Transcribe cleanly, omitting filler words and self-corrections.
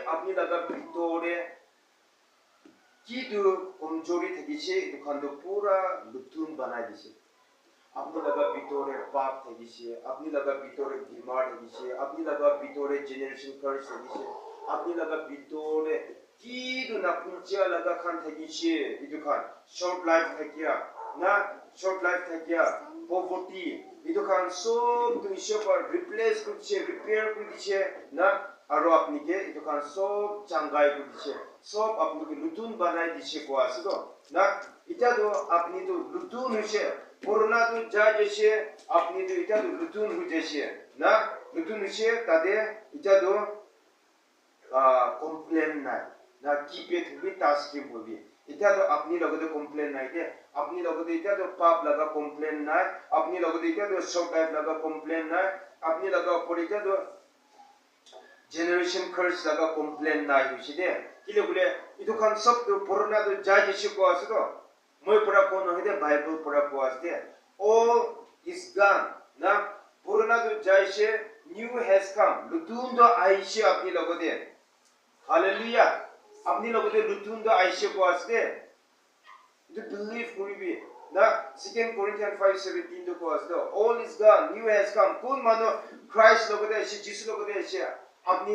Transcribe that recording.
আপনি লাগা ভিতরে কিদু কমজোরি থাকিছে এখানটো পুরা নতুন বানাই দিছে আপনি লাগা ভিতরে পাপ থাকিছে আপনি লাগা ভিতরে বিমার থাকিছে আপনি লাগা ভিতরে জেনারেশন কার্স থাকিছে আপনি লাগা ভিতরে কিদু না পুঞ্চা লাগা খান থাকিছে ইদুখান শর্ট লাইফ থাকিয়া না শর্ট লাইফ থাকিয়া পভার্টি ইদুখান সব তুইছে পর রিপ্লেস করছে রিপেয়ার করছে না আর আপনিকে ইদুখান সব চাঙ্গাই করছে সব আপনাকে নতুন বানাই দিছে কোয়াছে তো না এটা তো আপনি তো নতুন হইছে পুরোনো তো যা যেছে আপনি তো এটা তো নতুন হইছে না নতুন হইছে তাদের এটা তো কমপ্লেন নাই না কিপে থাকবে টাস্কিং হবে এটা তো আপনি লগতে কমপ্লেন নাই দে আপনি লগতে এটা তো পাপ লাগা কমপ্লেন নাই আপনি লগতে এটা তো শর্ট লাইফ লাগা কমপ্লেন নাই আপনি লাগা পরে এটা তো জেনারেশন কার্স লাগা কমপ্লেন নাই হইছে দে কিলে বলে ইতো খান সব তো পুরোনো তো যা যেছে কো আছে তো মই পড়া কোন হইতে বাইবেল পড়া কো আছে দে all is gone না পুরোনো তো যাইছে নিউ হ্যাজ কাম নতুন তো আইছে আপনি লগতে হালেলুয়া আপনি লগতে নতুন তো আইছে কো আছে দে বিলিভ করিবি না 2 Corinthians 5:17 তো কো আছে all is gone new has come কোন মানো ক্রাইস্ট লগতে আইছে যিশু লগতে আইছে আপনি